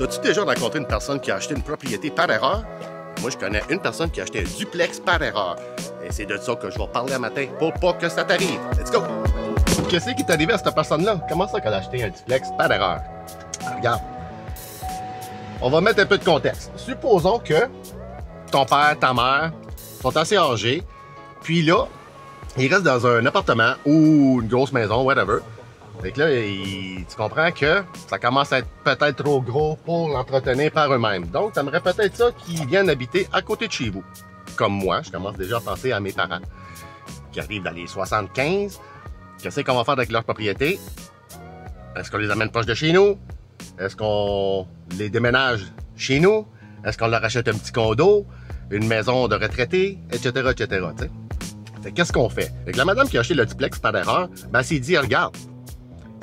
T'as-tu déjà rencontré une personne qui a acheté une propriété par erreur? Moi, je connais une personne qui a acheté un duplex par erreur. Et c'est de ça que je vais parler un matin pour pas que ça t'arrive. Let's go! Qu'est-ce qui est arrivé à cette personne-là? Comment ça qu'elle a acheté un duplex par erreur? Regarde. On va mettre un peu de contexte. Supposons que ton père, ta mère sont assez âgés, puis là, ils restent dans un appartement ou une grosse maison, whatever. Fait que là, tu comprends que ça commence à être peut-être trop gros pour l'entretenir par eux-mêmes. Donc, t'aimerais peut-être ça qu'ils viennent habiter à côté de chez vous. Comme moi, je commence déjà à penser à mes parents qui arrivent dans les 75. Qu'est-ce qu'on va faire avec leur propriété? Est-ce qu'on les amène proche de chez nous? Est-ce qu'on les déménage chez nous? Est-ce qu'on leur achète un petit condo, une maison de retraités, etc., etc., t'sais? Fait qu'est-ce qu'on fait? Fait que la madame qui a acheté le duplex par erreur, ben, elle s'est dit, regarde,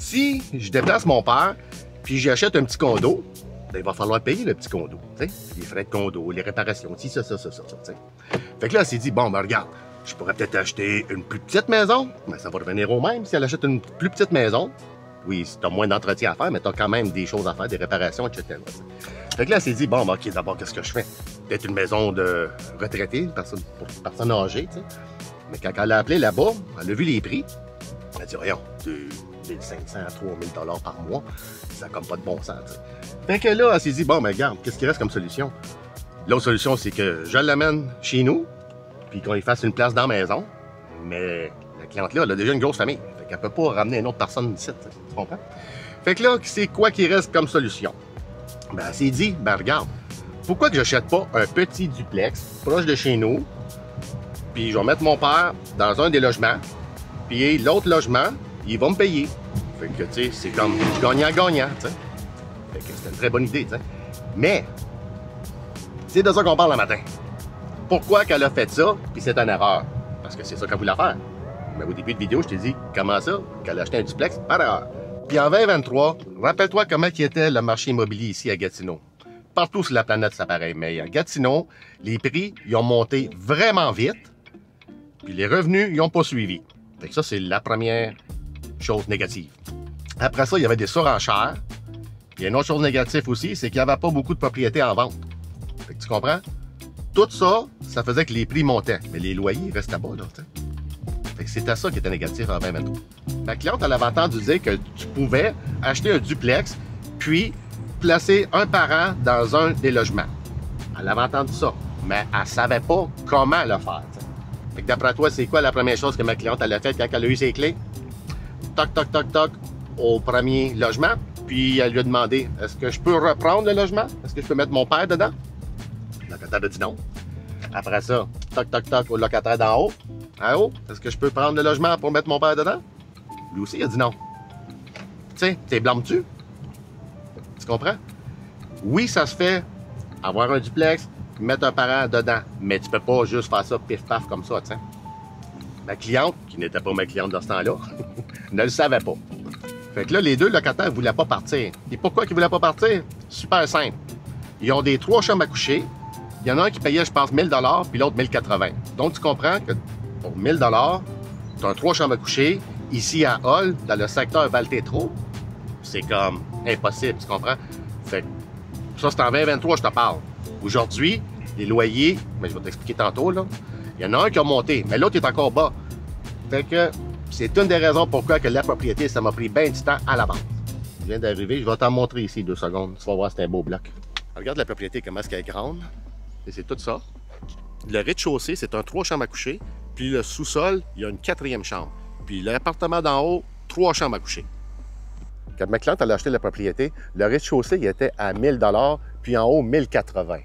si je déplace mon père, puis j'achète un petit condo, ben, il va falloir payer le petit condo, t'sais? Les frais de condo, les réparations, si, ça, t'sais? Fait que là, elle s'est dit, bon, ben, regarde, je pourrais peut-être acheter une plus petite maison, mais ça va revenir au même si elle achète une plus petite maison. Oui, t'as moins d'entretien à faire, mais t'as quand même des choses à faire, des réparations, etc. Fait que là, elle s'est dit, bon, ben, OK, d'abord, qu'est-ce que je fais? Peut-être une maison de retraités, pour personnes âgées, tu sais. Mais quand elle a appelé là-bas, elle a vu les prix. Elle a dit, voyons, 2500 à 3000 $ par mois, ça n'a comme pas de bon sens, tu sais. Fait que là, elle s'est dit, bon, ben, regarde, qu'est-ce qui reste comme solution? L'autre solution, c'est que je l'amène chez nous, puis qu'on y fasse une place dans la maison. Mais la cliente-là, elle a déjà une grosse famille. Fait qu'elle peut pas ramener une autre personne ici, tu comprends? Fait que là, c'est quoi qui reste comme solution? Ben, elle s'est dit, ben, regarde, pourquoi que j'achète pas un petit duplex proche de chez nous, puis je vais mettre mon père dans un des logements, puis l'autre logement, il va me payer. Fait que, tu sais, c'est comme gagnant-gagnant, tu sais. Fait que c'est une très bonne idée, tu sais. Mais, c'est de ça qu'on parle le matin. Pourquoi qu'elle a fait ça, puis c'est une erreur? Parce que c'est ça qu'elle voulait faire. Mais au début de vidéo, je t'ai dit, comment ça, qu'elle a acheté un duplex par erreur. Puis en 2023, rappelle-toi comment était le marché immobilier ici à Gatineau. Partout sur la planète, c'est pareil. Mais à Gatineau, les prix, ils ont monté vraiment vite, puis les revenus, ils n'ont pas suivi. Fait que ça, c'est la première chose négative. Après ça, il y avait des surenchères. Il y a une autre chose négative aussi, c'est qu'il n'y avait pas beaucoup de propriétés en vente. Fait que tu comprends? Tout ça, ça faisait que les prix montaient, mais les loyers restaient bas, là, tu sais. Fait que c'était ça qui était négatif en 2023. Ma cliente, elle avait entendu dire que tu pouvais acheter un duplex, puis placer un parent dans un des logements. Elle avait entendu ça, mais elle savait pas comment le faire, t'sais. Fait que d'après toi, c'est quoi la première chose que ma cliente, elle a faite quand elle a eu ses clés? Toc, toc, toc, toc, au premier logement, puis elle lui a demandé, est-ce que je peux reprendre le logement? Est-ce que je peux mettre mon père dedans? Le locataire a dit non. Après ça, toc, toc, toc, au locataire d'en haut. En haut, est-ce que je peux prendre le logement pour mettre mon père dedans? Lui aussi, il a dit non. Tu sais, t'es blâmes-tu? Tu comprends? Oui, ça se fait, avoir un duplex, mettre un parent dedans, mais tu peux pas juste faire ça pif-paf comme ça, tu sais. Ma cliente, qui n'était pas ma cliente dans ce temps-là, ne le savait pas. Fait que là, les deux locataires ne voulaient pas partir. Et pourquoi ils ne voulaient pas partir? Super simple. Ils ont des 3 chambres à coucher. Il y en a un qui payait, je pense, 1000 $, puis l'autre 1080. Donc, tu comprends que pour 1000 $, tu as 3 chambres à coucher. Ici, à Hall, dans le secteur Val-Tétro, c'est comme impossible, tu comprends? Fait que ça, c'est en 2023, je te parle. Aujourd'hui, les loyers, mais je vais t'expliquer tantôt, là, il y en a un qui a monté, mais l'autre est encore bas. Fait que c'est une des raisons pourquoi que la propriété, ça m'a pris bien du temps à la base. Je viens d'arriver, je vais t'en montrer ici 2 secondes. Tu vas voir, c'est un beau bloc. Regarde la propriété, comment est-ce qu'elle est grande. Et c'est tout ça. Le rez-de-chaussée, c'est un 3 chambres à coucher. Puis le sous-sol, il y a une 4e chambre. Puis l'appartement d'en haut, 3 chambres à coucher. Quand ma cliente a acheté la propriété, le rez-de-chaussée, il était à 1000 $, puis en haut, 1080.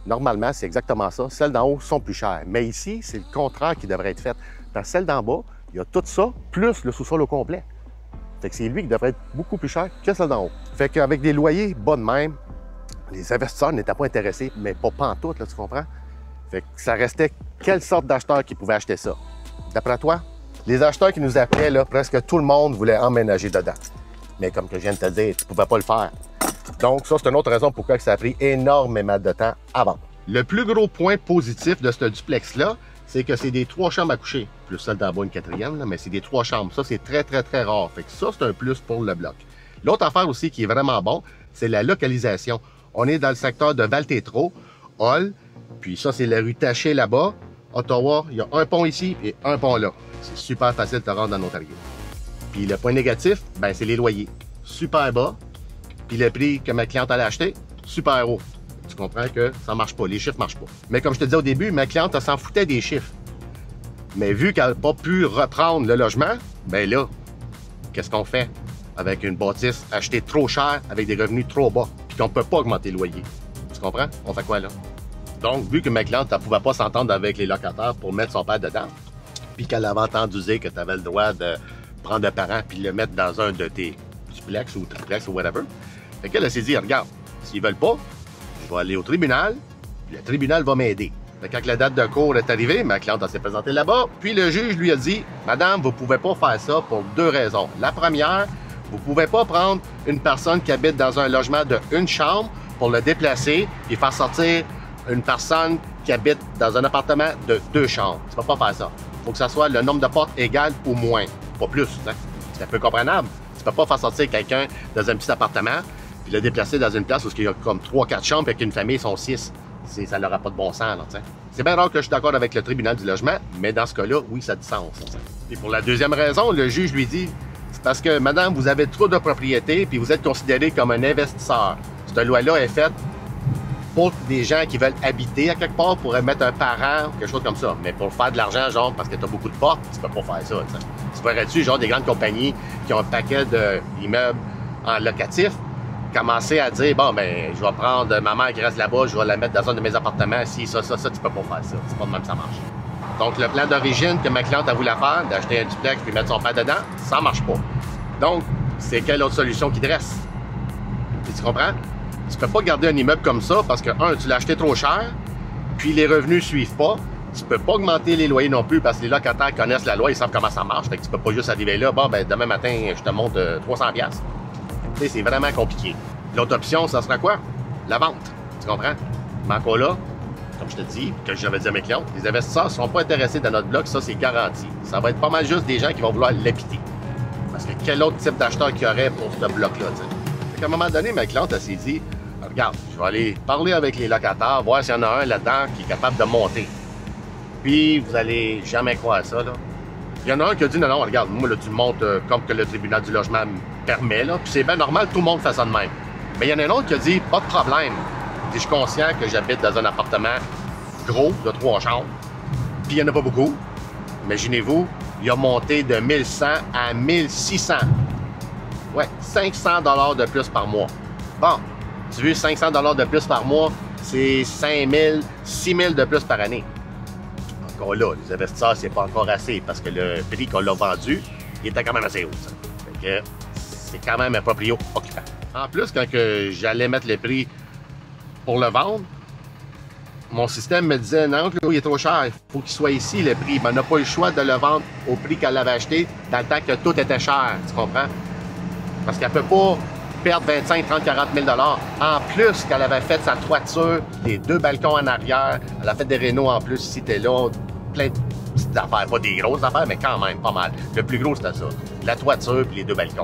Normalement, c'est exactement ça. Celles d'en haut sont plus chères. Mais ici, c'est le contraire qui devrait être fait. Parce que celle d'en bas, il y a tout ça, plus le sous-sol au complet. Fait que c'est lui qui devrait être beaucoup plus cher que celle d'en haut. Fait qu'avec des loyers bas de même, les investisseurs n'étaient pas intéressés, mais pas pantoute, là, tu comprends? Fait que ça restait quelle sorte d'acheteur qui pouvait acheter ça? D'après toi, les acheteurs qui nous appelaient, là, presque tout le monde voulait emménager dedans. Mais comme que je viens de te dire, tu ne pouvais pas le faire. Donc ça, c'est une autre raison pourquoi ça a pris énormément de temps avant. Le plus gros point positif de ce duplex-là, c'est que c'est des 3 chambres à coucher. Plus celle d'en bas, une 4e, là, mais c'est des 3 chambres. Ça, c'est très, très, très rare. Fait que ça, c'est un plus pour le bloc. L'autre affaire aussi qui est vraiment bon, c'est la localisation. On est dans le secteur de Val-Tétro, Hull, puis ça, c'est la rue Taché là-bas. Ottawa, il y a un pont ici et un pont là. C'est super facile de te rendre en Ontario. Puis le point négatif, ben, c'est les loyers. Super bas. Puis le prix que ma cliente allait acheter, super haut. Tu comprends que ça marche pas, les chiffres marchent pas. Mais comme je te disais au début, ma cliente, elle s'en foutait des chiffres. Mais vu qu'elle n'a pas pu reprendre le logement, ben là, qu'est-ce qu'on fait avec une bâtisse achetée trop cher avec des revenus trop bas, puis qu'on ne peut pas augmenter le loyer? Tu comprends? On fait quoi là? Donc, vu que ma cliente ne pouvait pas s'entendre avec les locataires pour mettre son père dedans, puis qu'elle avait entendu dire que tu avais le droit de prendre un parent puis le mettre dans un de tes duplex ou triplex ou whatever, fait qu'elle s'est dit, regarde, s'ils veulent pas, je vais aller au tribunal, puis le tribunal va m'aider. Quand la date de cours est arrivée, ma cliente s'est présentée là-bas, puis le juge lui a dit, madame, vous ne pouvez pas faire ça pour deux raisons. La première, vous ne pouvez pas prendre une personne qui habite dans un logement de une chambre pour le déplacer et faire sortir une personne qui habite dans un appartement de deux chambres. Tu ne peux pas faire ça. Il faut que ça soit le nombre de portes égal ou moins, pas plus. Hein? C'est un peu comprenable. Tu ne peux pas faire sortir quelqu'un dans un petit appartement puis le déplacer dans une place où il y a comme 3-4 chambres et qu'une famille sont 6. Ça n'aura pas de bon sens. C'est bien rare que je suis d'accord avec le tribunal du logement, mais dans ce cas-là, oui, ça a du sens. Et pour la deuxième raison, le juge lui dit, c'est parce que, madame, vous avez trop de propriétés puis vous êtes considéré comme un investisseur. Cette loi-là est faite pour des gens qui veulent habiter à quelque part, pour mettre un parent ou quelque chose comme ça. Mais pour faire de l'argent, genre, parce que tu as beaucoup de portes, tu peux pas faire ça. T'sais. Tu verrais-tu, genre, des grandes compagnies qui ont un paquet d'immeubles en locatif, commencer à dire, bon, ben, je vais prendre ma mère qui reste là-bas, je vais la mettre dans un de mes appartements, si, ça, tu peux pas faire ça. C'est pas de même que ça marche. Donc, le plan d'origine que ma cliente a voulu faire, d'acheter un duplex puis mettre son père dedans, ça marche pas. Donc, c'est quelle autre solution qui te reste? Tu comprends? Tu peux pas garder un immeuble comme ça parce que, un, tu l'as acheté trop cher, puis les revenus suivent pas. Tu peux pas augmenter les loyers non plus parce que les locataires connaissent la loi, ils savent comment ça marche. Fait que tu peux pas juste arriver là, bon, ben, demain matin, je te monte 300$. Tu sais, c'est vraiment compliqué. L'autre option, ça sera quoi? La vente. Tu comprends? Mais encore là, comme je te dis, que j'avais dit à mes clients, les investisseurs ne seront pas intéressés dans notre bloc, ça c'est garanti. Ça va être pas mal juste des gens qui vont vouloir l'habiter. Parce que quel autre type d'acheteur qu'il y aurait pour ce bloc-là, tu sais? À un moment donné, ma cliente, elle s'est dit, regarde, je vais aller parler avec les locataires, voir s'il y en a un là-dedans qui est capable de monter. Puis, vous allez jamais croire ça, là. Il y en a un qui a dit, non, non, regarde, moi, là, tu montes comme que le tribunal du logement me permet, là. Puis c'est bien normal, tout le monde fait ça de même. Mais il y en a un autre qui a dit, pas de problème. Je suis conscient que j'habite dans un appartement gros, de 3 chambres. Puis il n'y en a pas beaucoup. Imaginez-vous, il a monté de 1100 à 1600. Ouais, 500 $ de plus par mois. Bon, tu veux 500 $ de plus par mois, c'est 5 000, 6 000 de plus par année. Encore là, les investisseurs, c'est pas encore assez parce que le prix qu'on l'a vendu, il était quand même assez haut. Ça. Fait que c'est quand même un proprio occupant. En plus, quand j'allais mettre le prix pour le vendre, mon système me disait non, il est trop cher, il faut qu'il soit ici le prix. Mais on n'a pas eu le choix de le vendre au prix qu'elle avait acheté dans le temps que tout était cher, tu comprends? Parce qu'elle ne peut pas perdre 25, 30, 40 000 $. En plus qu'elle avait fait sa toiture, les 2 balcons en arrière, elle a fait des rénaux en plus, ici, t'es là, plein de petites affaires, pas des grosses affaires, mais quand même, pas mal. Le plus gros, c'était ça. La toiture et les 2 balcons.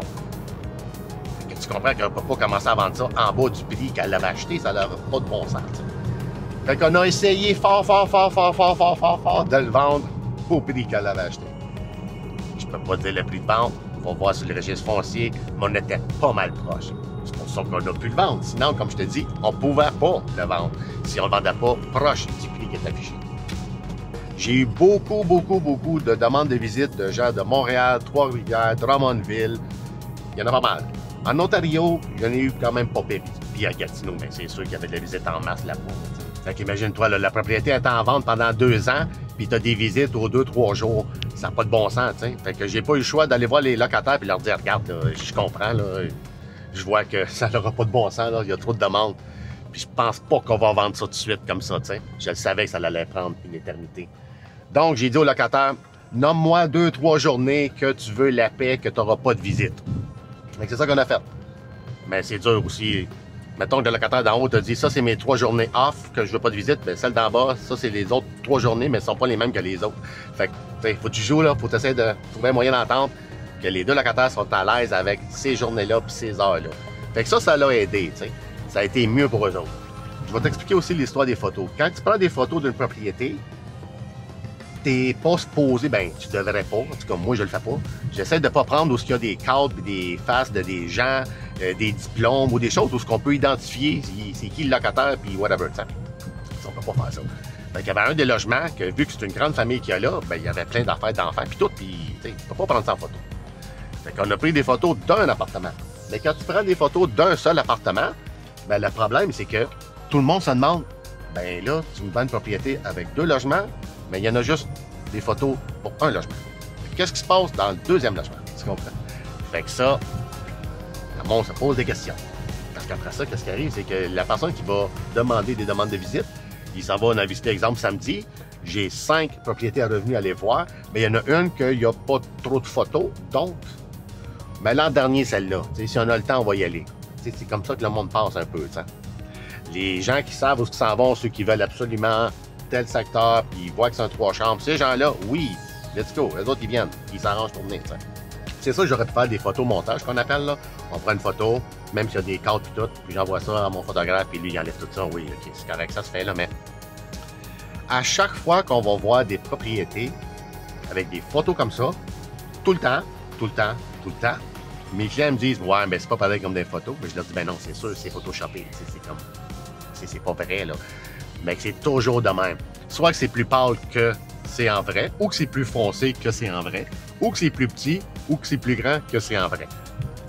Tu comprends qu'elle ne peut pas commencer à vendre ça en bas du prix qu'elle avait acheté, ça n'aurait pas de bon sens. Fait qu'on a essayé fort de le vendre au prix qu'elle avait acheté. Je peux pas dire le prix de vente, on va voir sur le registre foncier, mais on était pas mal proche. C'est pour ça qu'on a pu le vendre. Sinon, comme je te dis, on pouvait pas le vendre si on le vendait pas proche du prix qui est affiché. J'ai eu beaucoup de demandes de visite de gens de Montréal, Trois-Rivières, Drummondville. Il y en a pas mal. En Ontario, j'en ai eu quand même pas pire. Puis à Gatineau, mais c'est sûr qu'il y avait de la visite en masse là-bas. Fait qu'imagine-toi, la propriété est en vente pendant 2 ans, puis tu as des visites aux 2-3 jours. Ça n'a pas de bon sens, tu sais. Fait que j'ai pas eu le choix d'aller voir les locataires et leur dire, regarde, là, je comprends, là, je vois que ça n'aura pas de bon sens, là, il y a trop de demandes. Puis je pense pas qu'on va vendre ça tout de suite comme ça, tu sais. Je le savais que ça allait prendre une éternité. Donc, j'ai dit aux locataires, nomme-moi 2-3 journées que tu veux la paix, que tu n'auras pas de visite. C'est ça qu'on a fait. Mais c'est dur aussi. Mettons que le locataire d'en haut te dit, ça c'est mes 3 journées off, que je veux pas de visite. Bien, celle d'en bas, ça c'est les autres 3 journées, mais elles sont pas les mêmes que les autres. Fait que, faut que tu joues là, faut que tu essaies de trouver un moyen d'entendre que les 2 locataires sont à l'aise avec ces journées-là et ces heures-là. Fait que ça l'a aidé, tu sais. Ça a été mieux pour eux autres. Je vais t'expliquer aussi l'histoire des photos. Quand tu prends des photos d'une propriété, t'es pas supposé, ben, tu devrais pas, en tout cas, moi, je le fais pas. J'essaie de pas prendre où il y a des cadres, des faces de des gens, des diplômes ou des choses où on peut identifier c'est qui le locataire, puis whatever, tu sais. On peut pas faire ça. Fait qu'il y avait un des logements que, vu que c'est une grande famille qu'il y a là, ben, il y avait plein d'affaires d'enfants, puis tout, puis, tu sais, tu peux pas prendre ça en photo. Fait qu'on a pris des photos d'un appartement. Mais quand tu prends des photos d'un seul appartement, ben, le problème, c'est que tout le monde se demande, ben là, tu me vends une propriété avec 2 logements, mais il y en a juste des photos pour un logement. Qu'est-ce qui se passe dans le 2e logement? Tu comprends? Fait que ça, le monde se pose des questions. Parce qu'après ça, qu'est-ce qui arrive? C'est que la personne qui va demander des demandes de visite, il s'en va en visiter, exemple, samedi. J'ai 5 propriétés à revenus à aller voir, mais il y en a une qu'il n'y a pas trop de photos, donc, mais l'an dernier, celle-là. Si on a le temps, on va y aller. C'est comme ça que le monde pense un peu. T'sais. Les gens qui savent où ils s'en vont, ceux qui veulent absolument tel secteur, puis ils voient que c'est un 3 chambres, ces gens-là, oui, let's go. Les autres, ils viennent, ils s'arrangent pour venir. C'est ça, j'aurais pu faire des photos montage qu'on appelle. Là. On prend une photo, même s'il y a des cadres et tout, puis j'envoie ça à mon photographe, puis lui, il enlève tout ça. Oui, OK, c'est correct, ça se fait, là, mais à chaque fois qu'on va voir des propriétés avec des photos comme ça, tout le temps, mes clients me disent « Ouais, mais c'est pas pareil comme des photos. » Mais je leur dis « Ben non, c'est sûr, c'est photoshopé. C'est pas vrai, là. » Mais c'est toujours de même. Soit que c'est plus pâle que c'est en vrai, ou que c'est plus foncé que c'est en vrai, ou que c'est plus petit, ou que c'est plus grand que c'est en vrai.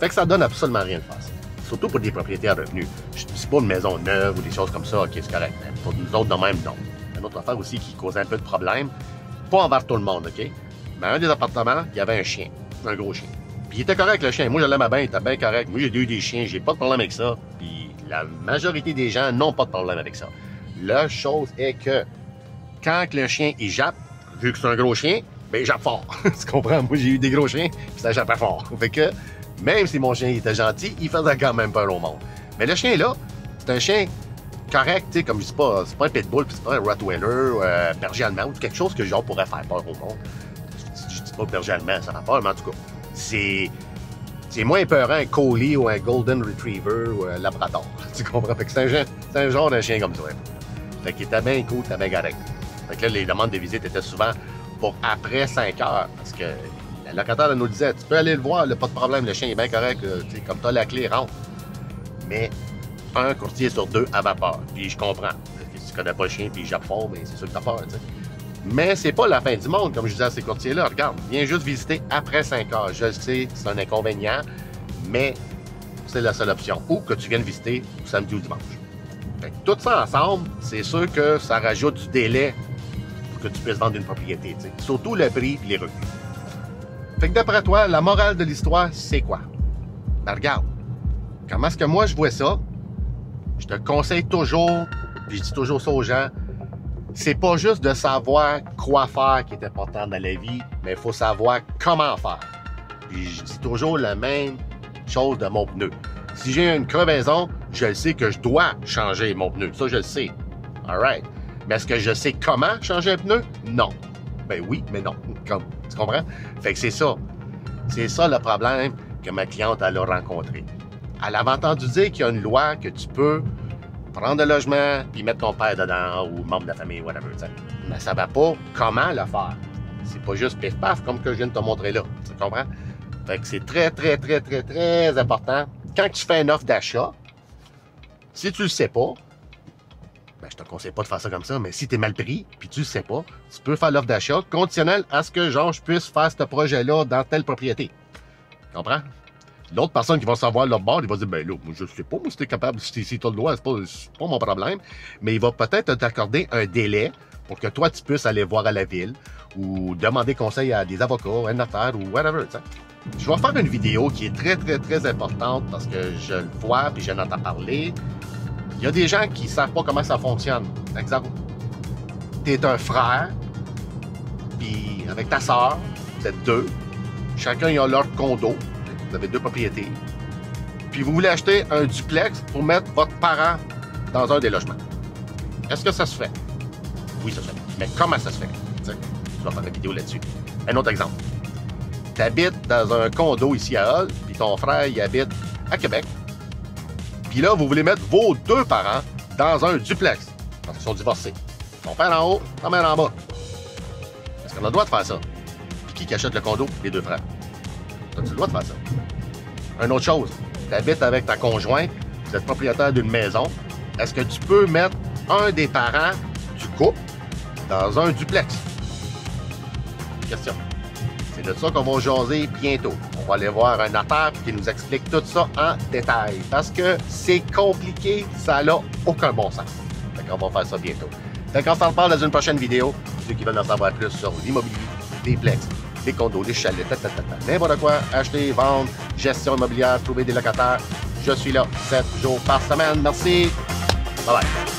Fait que ça donne absolument rien de face. Surtout pour des propriétés à revenus. Je dis pas une maison neuve ou des choses comme ça, OK, c'est correct. Mais pour nous autres, de même, non. Une autre affaire aussi qui cause un peu de problème, pas envers tout le monde, OK? Mais un des appartements, il y avait un chien, un gros chien. Puis il était correct, le chien. Moi, je l'aimais bien, il était bien correct. Moi, j'ai eu des chiens, j'ai pas de problème avec ça. Puis la majorité des gens n'ont pas de problème avec ça. La chose est que quand le chien, il jappe, vu que c'est un gros chien, ben il jappe fort. Tu comprends? Moi, j'ai eu des gros chiens, puis ça jappait fort. Fait que, même si mon chien était gentil, il faisait quand même peur au monde. Mais le chien, là, c'est un chien correct, tu sais, comme je dis pas, c'est pas un pitbull, puis c'est pas un Rottweiler, berger allemand, ou quelque chose que genre pourrait faire peur au monde. Je dis pas berger allemand, ça fait peur, mais en tout cas, c'est moins épeurant un collie ou un golden retriever ou un labrador. Tu comprends? Fait que c'est un genre de chien comme ça. Fait qu'il était bien cool, c'était bien correct. Fait que là, les demandes de visite étaient souvent pour après 5 heures. Parce que le locataire nous disait, tu peux aller le voir, là, pas de problème, le chien est bien correct, comme tu as la clé, rentre. Mais un courtier sur 2 avait peur. Puis je comprends. Parce que si tu connais pas le chien puis il jappe fort, bien, c'est sûr que t'as peur, tu sais. Mais c'est pas la fin du monde, comme je disais à ces courtiers-là. Regarde, viens juste visiter après 5 heures. Je le sais, c'est un inconvénient, mais c'est la seule option. Ou que tu viennes visiter samedi ou dimanche. Fait que tout ça ensemble, c'est sûr que ça rajoute du délai pour que tu puisses vendre une propriété, t'sais. Surtout le prix et les revenus. Fait que d'après toi, la morale de l'histoire, c'est quoi? Ben regarde, comment est-ce que moi je vois ça? Je te conseille toujours, puis je dis toujours ça aux gens, c'est pas juste de savoir quoi faire qui est important dans la vie, mais il faut savoir comment faire. Puis je dis toujours la même chose de mon pneu. Si j'ai une crevaison, je le sais que je dois changer mon pneu. Ça, je le sais. Alright. Mais est-ce que je sais comment changer un pneu? Non. Ben oui, mais non. Tu comprends? Fait que c'est ça. C'est ça le problème que ma cliente elle a rencontré. Elle avait entendu dire qu'il y a une loi que tu peux prendre un logement puis mettre ton père dedans ou membre de la famille, whatever. T'sais. Mais ça ne va pas comment le faire. C'est pas juste pif-paf comme que je viens de te montrer là. Tu comprends? Fait que c'est très, très, très, très, très important. Quand tu fais une offre d'achat, si tu le sais pas, ben je te conseille pas de faire ça comme ça, mais si tu es mal pris puis tu le sais pas, tu peux faire l'offre d'achat conditionnelle à ce que genre je puisse faire ce projet-là dans telle propriété. Tu comprends? L'autre personne qui va savoir leur bord, il va dire, ben là, moi, je sais pas, moi, si t'es capable, si tu as le droit, c'est pas mon problème. Mais il va peut-être t'accorder un délai pour que toi, tu puisses aller voir à la ville ou demander conseil à des avocats, un notaire ou whatever, t'sais. Je vais faire une vidéo qui est très, très, très importante parce que je le vois puis j'en entends parler. Il y a des gens qui savent pas comment ça fonctionne. Par exemple, t'es un frère, puis avec ta sœur, vous êtes 2, chacun ils ont leur condo. Vous avez 2 propriétés. Puis vous voulez acheter un duplex pour mettre votre parent dans un des logements. Est-ce que ça se fait? Oui, ça se fait. Mais comment ça se fait? T'sais, je vais faire une vidéo là-dessus. Un autre exemple. Tu habites dans un condo ici à Hull, puis ton frère, il habite à Québec. Puis là, vous voulez mettre vos deux parents dans un duplex, parce qu'ils sont divorcés. Ton père en haut, ta mère en bas. Est-ce qu'on a le droit de faire ça? Puis qui achète le condo? Les deux frères. As-tu le droit de faire ça? Une autre chose, tu habites avec ta conjointe, vous êtes propriétaire d'une maison. Est-ce que tu peux mettre un des parents du couple dans un duplex? Question. C'est de ça qu'on va jaser bientôt. On va aller voir un notaire qui nous explique tout ça en détail. Parce que c'est compliqué, ça n'a aucun bon sens. Fait qu'on va faire ça bientôt. Fait qu'on s'en reparle dans une prochaine vidéo. Ceux qui veulent en savoir plus sur l'immobilier, les plex, les condos, les chalets, n'importe quoi, acheter, vendre, gestion immobilière, trouver des locataires. Je suis là 7 jours par semaine. Merci. Bye bye.